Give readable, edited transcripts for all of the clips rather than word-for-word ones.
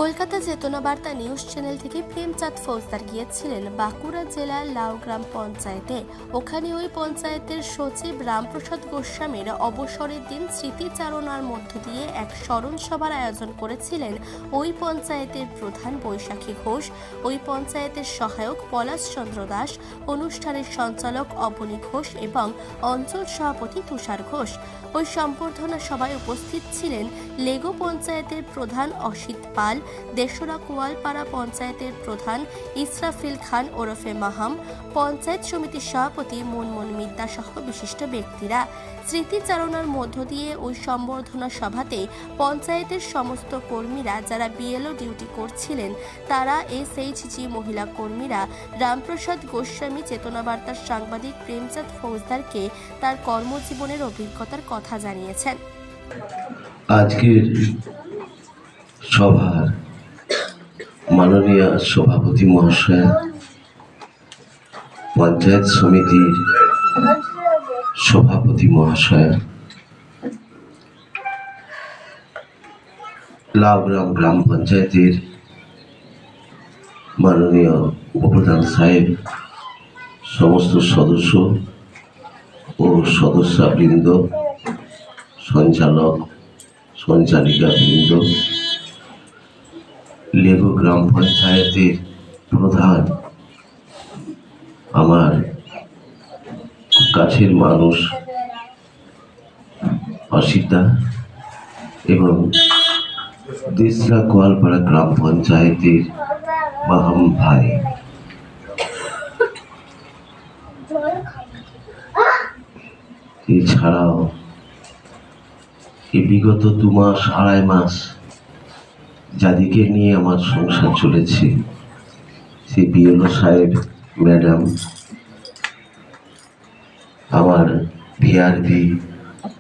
কলকাতা চেতনা বার্তা news channel থেকে প্রেমচাঁদ ফৌজদার গিয়েছিলেন বাঁকুড়া জেলার লাউ গ্রাম পঞ্চায়েতে। ওখানে ওই পঞ্চায়েতের সচিব রামপ্রসাদ গোস্বামীর অবসরের দিন স্মৃতিচারণার মধ্য দিয়ে এক স্মরণ সভার আয়োজন করেছিলেন ওই পঞ্চায়েতের প্রধান বৈশাখী ঘোষ, ওই পঞ্চায়েতের সহায়ক পলাশ চন্দ্র দাস, অনুষ্ঠানের সঞ্চালক অবনী ঘোষ এবং অঞ্চল সভাপতি তুষার ঘোষ। ওই সম্বর্ধনা সভায় উপস্থিত ছিলেন লেগো পঞ্চায়েতের প্রধান অসিত পাল, দেশরা কোয়ালপাড়া পঞ্চায়েতের প্রধান ইসরাফিল খান ওরফে মাহাম, পঞ্চায়েত সমিতির সভাপতি মুনমুন মিদ্দা সহ বিশিষ্ট ব্যক্তিরা। স্মৃতিচারণার মধ্য দিয়ে ওই সম্বর্ধনা সভাতে পঞ্চায়েতের সমস্ত কর্মীরা যারা বিএলও ডিউটি করছিলেন তারা, এসএইচজি মহিলা কর্মীরা রামপ্রসাদ গোস্বামী চেতনা বার্তার সাংবাদিক প্রেমচাঁদ ফৌজদারকে তার কর্মজীবনের অভিজ্ঞতার কথা জানিয়েছেন। আজকের সভার মাননীয় সভাপতি মহাশয়, পঞ্চায়েত সমিতির সভাপতি মহাশয়, লাউগ্রাম গ্রাম পঞ্চায়েতের মাননীয় উপপ্রধান সাহেব, সমস্ত সদস্য ও সদস্যবৃন্দ, সঞ্চালক সঞ্চালিকা বৃন্দ, লেগো গ্রাম পঞ্চায়েতের প্রধান, আমার কাছের মানুষ অসিতা এবং দেশরা কোয়ালপাড়া গ্রাম পঞ্চায়েতের মাহাম ভাই, এছাড়াও এই বিগত 2 মাস 2.5 মাস যাদেরকে নিয়ে আমার সংসার চলেছে, সেই বিএলও সাহেব, ম্যাডাম, আমার ভিআরভি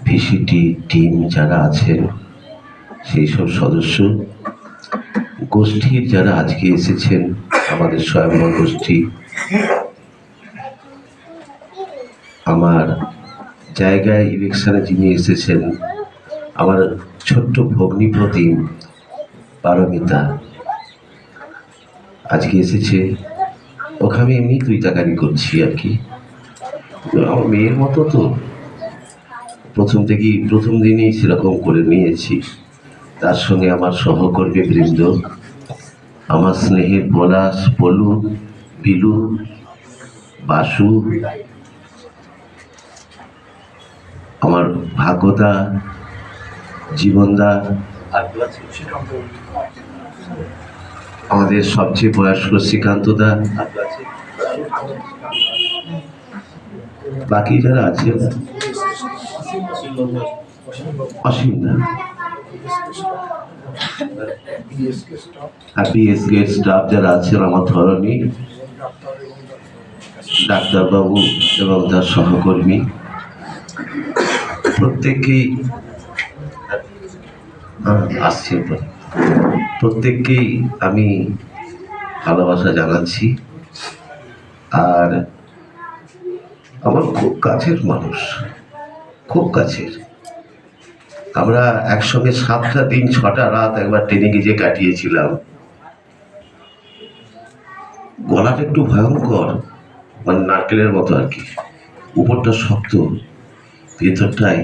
ভিসিটি টিম যারা আছেন, সেই সব সদস্য গোষ্ঠীর যারা আজকে এসেছেন, আমাদের স্বয়ম্বর গোষ্ঠী, আমার জায়গায় ইলেকশনে যিনি এসেছেন, আমার ছোট্ট ভগ্নী প্রতিম পারমিতা আজকে এসেছে। ওকে আমি এমনি তুই তাকারি করছি আর কি, আমার মেয়ের মতো তো প্রথম দিনেই সেরকম করে নিয়েছি। তার সঙ্গে আমার সহকর্মী বৃন্দ, আমার স্নেহের পলাশ, পলু, বিলু, বাসু, আমার ভাগ্যদা, জীবনদা, আমাদের সবচেয়ে বয়স্ক শ্রীকান্তদা, বাকি যারা আছে, অসীমদা, বিএসকে স্টাফ যারা আছেন, আমার ধরনী ডাক্তারবাবু এবং তার সহকর্মী, প্রত্যেককেই আমি ভালোবাসা জানাচ্ছি। আর আমার খুব কাছের মানুষ, খুব কাছের। আমরা একসঙ্গে 7টা দিন 6টা রাত একবার ট্রেনিংয়ে যে কাটিয়েছিলাম। গলাটা একটু ভয়ঙ্কর, মানে নারকেলের মতো আর কি, উপরটা শক্ত, ভেতরটায়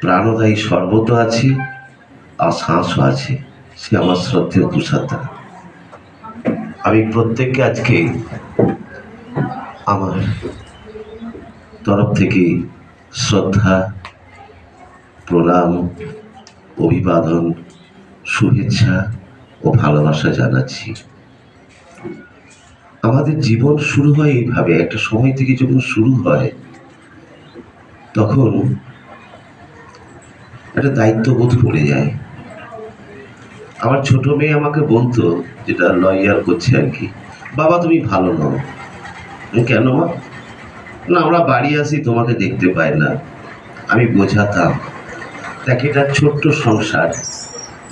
প্রাণদায়ী শরবত আছে আর শ্বাসও আছে। সে আমার শ্রদ্ধেয় তুষারদা। আমি প্রত্যেককে আজকে আমার তরফ থেকে শ্রদ্ধা, প্রণাম, অভিবাদন, শুভেচ্ছা ও ভালোবাসা জানাচ্ছি। আমাদের জীবন শুরু হয় এইভাবে, একটা সময় থেকে যখন শুরু হয় তখন একটা দায়িত্ববোধ পড়ে যায়। আমার ছোট মেয়ে আমাকে বলতো, যেটা লয়ার করছে আর কি, বাবা তুমি ভালো নও। কেন মা? না, আমরা বাড়ি আসি তোমাকে দেখতে পাই না। আমি বোঝাতাম, দেখ এটা ছোট্ট সংসার,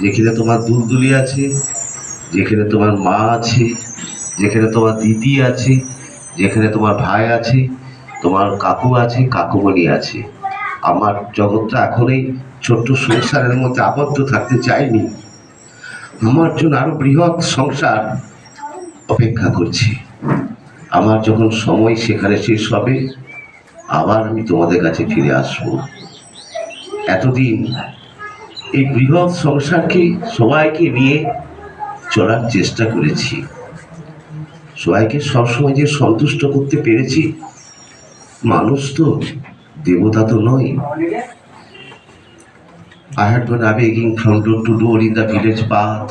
যেখানে তোমার দুলদুলি আছে, যেখানে তোমার মা আছে, যেখানে তোমার দিদি আছে, যেখানে তোমার ভাই আছে, তোমার কাকু আছে, কাকুমণি আছে। আমার জগৎটা এখন এই ছোট্ট সংসারের মধ্যে আবদ্ধ থাকতে চাইনি। আমার জন্য আরো বৃহৎ সংসার অপেক্ষা করছি। আমার যখন সময় সেখানে শেষ হবে, আবার আমি তোমাদের কাছে ফিরে আসবো। এতদিন এই বৃহৎ সংসারকে সবাইকে নিয়ে চলার চেষ্টা করেছি, সবাইকে সবসময় যে সন্তুষ্ট করতে পেরেছি। মানুষ তো, দেবতা তো নয়। I had gone begging from door to door in the village path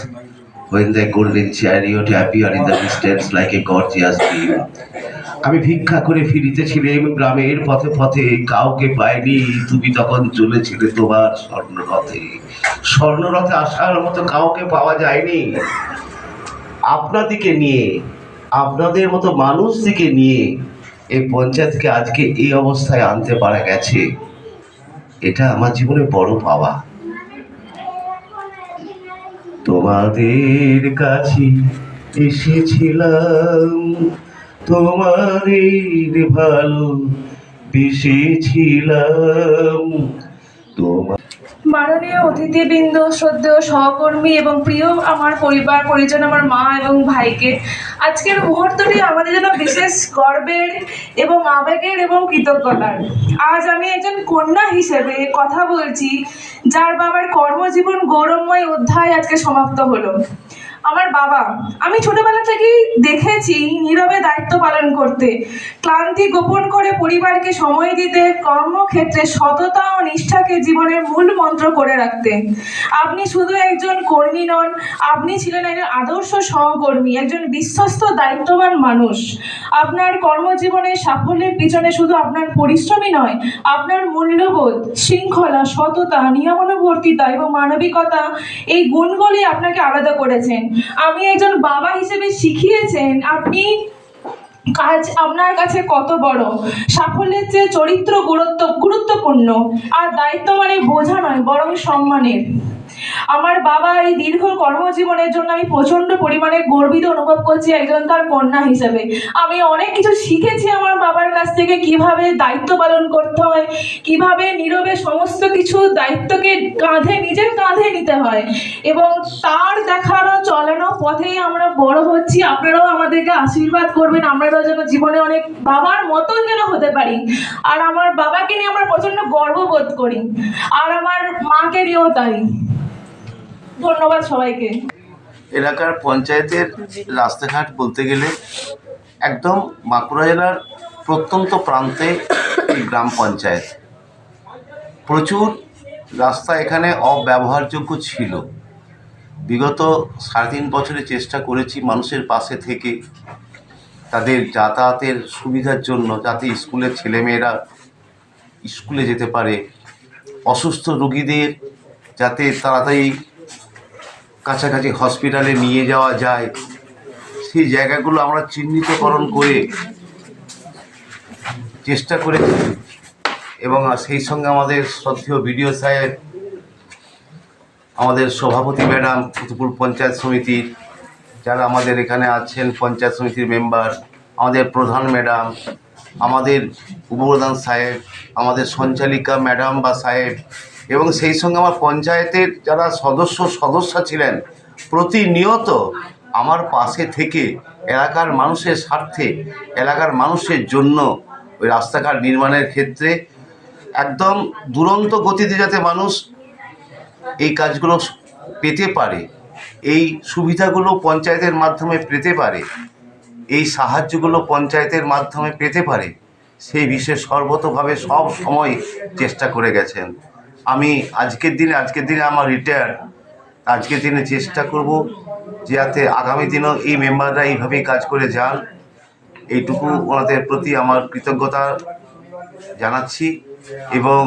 when the golden chariot appeared in the distance like a gorgeous dream. আমি ভিক্ষা করে ফিরিতেছিলাম গ্রামের পথে পথে, কাউকে পাইনি। তুমি তখন চলেছিলে তোমার স্বর্ণরথে। স্বর্ণরথে আসার মতো কাউকে পাওয়া যায়নি। আপনাদিকে নিয়ে, আপনাদের মতো মানুষদিকে নিয়ে এই পঞ্চায়েতকে আজকে এই অবস্থায় আনতে পারা গেছে, এটা আমার জীবনে বড় পাওয়া। তোমাদের কাছে এসেছিলাম, তোমাদের ভালো বেসেছিলাম। তোমার মাননীয় অতিথিবৃন্দ, শ্রদ্ধেয় সহকর্মী এবং প্রিয় আমার পরিবার পরিজন, আমার মা এবং ভাইকে, আজকের মুহূর্তটি আমাদের জন্য বিশেষ গর্বের এবং আবেগের এবং কৃতজ্ঞতার। আজ আমি একজন কন্যা হিসেবে কথা বলছি, যার বাবার কর্মজীবন গৌরবময় অধ্যায় আজকে সমাপ্ত হলো। আমার বাবা, আমি ছোটবেলা থেকেই দেখেছি নীরবে দায়িত্ব পালন করতে, ক্লান্তি গোপন করে পরিবারকে সময় দিতে, কর্মক্ষেত্রে সততা ও নিষ্ঠাকে জীবনের মূল মন্ত্র করে রাখতে। আপনি শুধু একজন কর্মী নন, আপনি ছিলেন একজন আদর্শ সহকর্মী, একজন বিশ্বস্ত দায়িত্ববান মানুষ। আপনার কর্মজীবনের সাফল্যের পিছনে শুধু আপনার পরিশ্রমই নয়, আপনার মূল্যবোধ, শৃঙ্খলা, সততা, নিয়মানুবর্তিতা এবং মানবিকতা, এই গুণগুলি আপনাকে আলাদা করেছেন। আমি একজন বাবা হিসেবে শিখিয়েছেন আপনি কাজ আপনার কাছে কত বড়। সাফল্যের চেয়ে চরিত্র গুরুত্বপূর্ণ, আর দায়িত্ব মানে বোঝা নয়, বরং সম্মানের। আমার বাবা এই দীর্ঘ কর্মজীবনের জন্য আমি প্রচন্ড পরিমাণে গর্বিত অনুভব করছি একজন তার কন্যা হিসেবে। আমি অনেক কিছু শিখেছি আমার বাবার কাছ থেকে, কিভাবে দায়িত্ব পালন করতে হয়, কিভাবে নীরবে সমস্ত কিছু দায়িত্বকে নিজের কাঁধে নিতে হয়, এবং তার দেখানো চলানো পথেই আমরা বড় হচ্ছি। আপনারাও আমাদেরকে আশীর্বাদ করবেন, আমরাও যেন জীবনে অনেক বাবার মতন যেন হতে পারি। আর আমার বাবাকে নিয়ে আমরা প্রচন্ড গর্ববোধ করি, আর আমার মাকে নিয়েও তাই। ধন্যবাদ সবাইকে। এলাকার পঞ্চায়েতের রাস্তাঘাট বলতে গেলে একদম বাঁকুড়া জেলার প্রত্যন্ত প্রান্তে এই গ্রাম পঞ্চায়েত। প্রচুর রাস্তা এখানে অব্যবহারযোগ্য ছিল। বিগত 3.5 বছরে চেষ্টা করেছি মানুষের পাশে থেকে, তাদের যাতায়াতের সুবিধার জন্য, যাতে স্কুলের ছেলেমেয়েরা স্কুলে যেতে পারে, অসুস্থ রোগীদের যাতে তাড়াতাড়ি কাছাকাছি হসপিটালে নিয়ে যাওয়া যায়, সেই জায়গাগুলো আমরা চিহ্নিতকরণ করে চেষ্টা করেছি। এবং সেই সঙ্গে আমাদের শ্রদ্ধেয় বিডিও সাহেব, আমাদের সভাপতি ম্যাডাম, কুতুবপুর পঞ্চায়েত সমিতির যারা আমাদের এখানে আছেন পঞ্চায়েত সমিতির মেম্বার, আমাদের প্রধান ম্যাডাম, আমাদের উপপ্রধান সাহেব, আমাদের সঞ্চালিকা ম্যাডাম বা সাহেব, এবং সেই সঙ্গে আমার পঞ্চায়েতের যারা সদস্য ছিলেন, প্রতিনিয়ত আমার পাশে থেকে এলাকার মানুষের স্বার্থে, এলাকার মানুষের জন্য ওই রাস্তাঘাট নির্মাণের ক্ষেত্রে একদম দুরন্ত গতিতে যাতে মানুষ এই কাজগুলো পেতে পারে, এই সুবিধাগুলো পঞ্চায়েতের মাধ্যমে পেতে পারে, এই সাহায্যগুলো পঞ্চায়েতের মাধ্যমে পেতে পারে, সেই বিষয়ে সর্বতভাবে সব সময় চেষ্টা করে গেছেন। আমি আজকের দিনে আমার রিটায়ার, আজকের দিনে চেষ্টা করব যাতে আগামী দিনেও এই মেম্বাররা এইভাবেই কাজ করে যান। এইটুকু ওনাদের প্রতি আমার কৃতজ্ঞতা জানাচ্ছি, এবং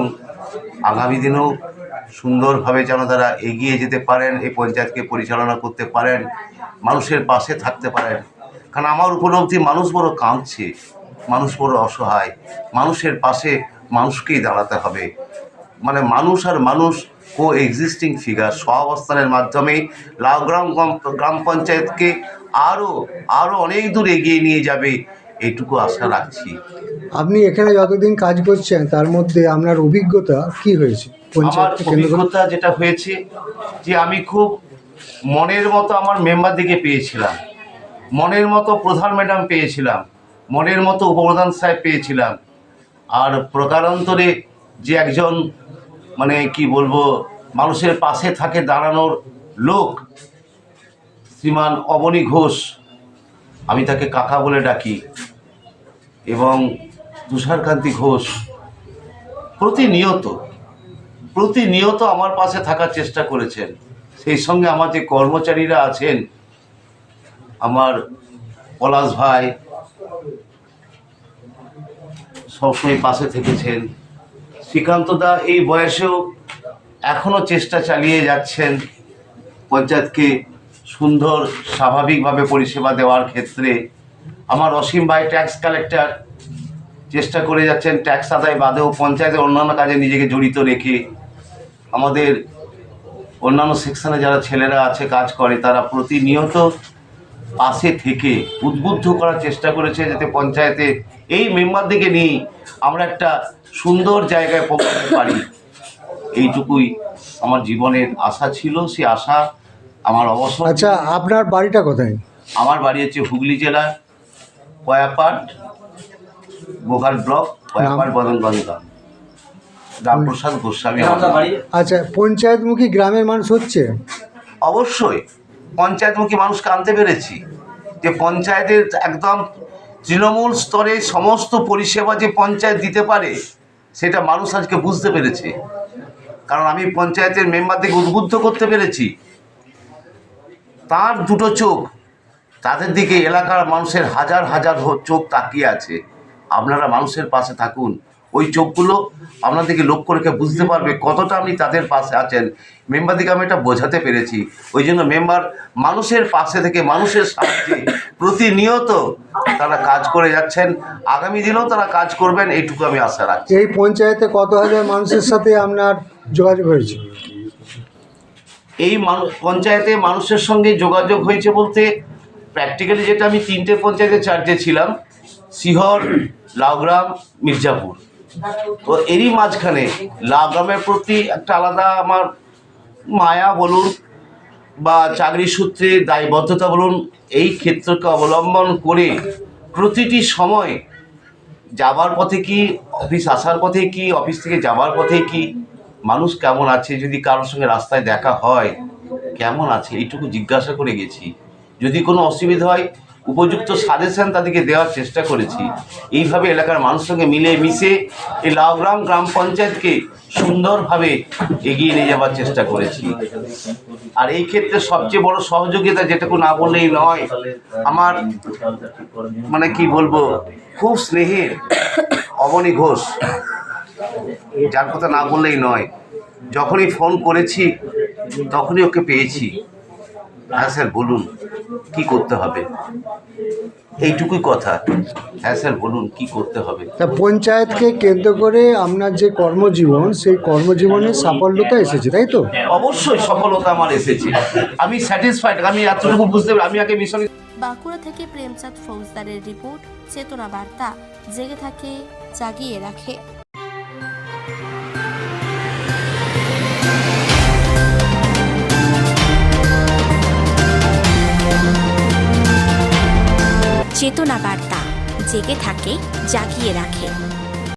আগামী দিনেও সুন্দরভাবে যেন তারা এগিয়ে যেতে পারেন, এই পঞ্চায়েতকে পরিচালনা করতে পারেন, মানুষের পাশে থাকতে পারেন। কারণ আমার উপলব্ধি, মানুষ বড় কাঁদছে, মানুষ বড় অসহায়, মানুষের পাশে মানুষকেই দাঁড়াতে হবে। মানে মানুষ আর মানুষ কো এক্সিস্টিং ফিগার, সহাবস্থানের মাধ্যমেই লাউগ্রাম গ্রাম পঞ্চায়েতকে আরও অনেক দূর এগিয়ে নিয়ে যাবে, এইটুকু আশা রাখছি। আপনি এখানে যতদিন কাজ করছেন তার মধ্যে আপনার অভিজ্ঞতা কি হয়েছে? আমার অভিজ্ঞতা যেটা হয়েছে যে আমি খুব মনের মতো আমার মেম্বারদিকে পেয়েছিলাম, মনের মতো প্রধান ম্যাডাম পেয়েছিলাম, মনের মতো উপপ্রধান সাহেব পেয়েছিলাম। আর প্রকারান্তরে যে একজন মানে কি বলবো মানুষের পাশে থাকে দাঁড়ানোর লোক, শ্রীমান অবনী ঘোষ, আমি তাকে কাকা বলে ডাকি, এবং তুষারকান্তি ঘোষ প্রতিনিয়ত আমার পাশে থাকার চেষ্টা করেছেন। সেই সঙ্গে আমার যে কর্মচারীরা আছেন, আমার পলাশ ভাই সবসময় পাশে থেকেছেন, শ্রীকান্ত দা এই বয়সেও এখনও চেষ্টা চালিয়ে যাচ্ছেন পঞ্চায়েতকে সুন্দর স্বাভাবিকভাবে পরিষেবা দেওয়ার ক্ষেত্রে। আমার অসীম ভাই ট্যাক্স কালেক্টর চেষ্টা করে যাচ্ছেন ট্যাক্স আদায় বাদেও পঞ্চায়েতের অন্যান্য কাজে নিজেকে জড়িত রেখে। আমাদের অন্যান্য সেকশনে যারা ছেলেরা আছে কাজ করে, তারা প্রতিনিয়ত পাশে থেকে উদ্বুদ্ধ করার চেষ্টা করেছে যাতে পঞ্চায়েতে এই মেম্বারদিকে নিয়ে আমরা একটা সুন্দর জায়গায় পৌঁছাতে পারি। এইটুকুই আমার জীবনের আশা ছিল, সেই আশা আমার অবসর। আচ্ছা, আপনার বাড়িটা কোথায়? আমার বাড়ি হচ্ছে হুগলি জেলার কয়াপাট, গোঘাট ব্লক, কয়াপাট বদনগঞ্জ গ্রাম, রামপ্রসাদ গোস্বামী আমার বাড়ি। আচ্ছা, পঞ্চায়েতমুখী গ্রামের মানুষ হচ্ছে? অবশ্যই পঞ্চায়েতমুখী মানুষকে আনতে পেরেছি, যে পঞ্চায়েতের একদম তৃণমূল স্তরে সমস্ত পরিষেবা যে পঞ্চায়েত দিতে পারে সেটা মানুষ আজকে বুঝতে পেরেছে। কারণ আমি পঞ্চায়েতের মেম্বারদেরকে উদ্বুদ্ধ করতে পেরেছি, তার দুটো চোখ তাদের দিকে এলাকার মানুষের হাজার হাজার চোখ তাকিয়ে আছে। আপনারা মানুষের পাশে থাকুন, ওই চোখগুলো আপনাদেরকে লক্ষ্য রেখে বুঝতে পারবে কতটা আপনি তাদের পাশে আছেন। মেম্বারদিকে আমি এটা বোঝাতে পেরেছি, ওই জন্য মেম্বার মানুষের পাশে থেকে মানুষের সাথে প্রতিনিয়ত তারা কাজ করে যাচ্ছেন, আগামী দিনেও তারা কাজ করবেন, এইটুকু আমি আশা রাখছি। এই পঞ্চায়েতে কত হাজার মানুষের সাথে আপনার যোগাযোগ হয়েছে? এই পঞ্চায়েতে মানুষের সঙ্গে যোগাযোগ হয়েছে বলতে প্র্যাকটিক্যালি যেটা আমি 3টে পঞ্চায়েতের চার্জে ছিলাম, শিহর, লাউগ্রাম, মির্জাপুর। তো এরই মাঝখানে লাউগ্রামের প্রতি একটা আলাদা আমার মায়া বলুন বা চাকরি সূত্রে দায়বদ্ধতা বলুন, এই ক্ষেত্রকে অবলম্বন করে প্রতিটি সময় যাবার পথে কি, অফিস আসার পথে কি, অফিস থেকে যাবার পথে কি, মানুষ কেমন আছে, যদি কারোর সঙ্গে রাস্তায় দেখা হয় কেমন আছে এইটুকু জিজ্ঞাসা করে গেছি। যদি কোনো অসুবিধা হয় উপযুক্ত সাজেশন তাদেরকে দেওয়ার চেষ্টা করেছি। এইভাবে এলাকার মানুষের সঙ্গে মিলে মিশে এই লাউগ্রাম গ্রাম পঞ্চায়েতকে সুন্দরভাবে এগিয়ে নিয়ে যাওয়ার চেষ্টা করেছি। আর এই ক্ষেত্রে সবচেয়ে বড় সহযোগিতা, যেটুকু না বললেই নয়, আমার মানে কি বলবো খুব স্নেহের অবনী ঘোষ, যার কথা না বললেই নয়। যখনই ফোন করেছি তখনই ওকে পেয়েছি। হ্যাঁ স্যার বলুন কি করতে হবে, এইটুকুই কথা। হ্যাঁ স্যার বলুন কি করতে হবে। তা পঞ্চায়েতকে কেন্দ্র করে আপনার যে কর্মজীবন, সেই কর্মজীবনের সাফল্যতা এসেছে, তাই তো? অবশ্যই সফলতা আমার এসেছে, আমি স্যাটিসফাইড। আমি এতটুকু বুঝতে পারি, আমি আগে মিশন। বাঁকুড়া থেকে প্রেমচাঁদ ফৌজদারের রিপোর্ট, চেতনা বার্তা, জেগে থাকে জাগিয়ে রাখে। চেতনা বার্তা, জেগে থাকে জাগিয়ে রাখে।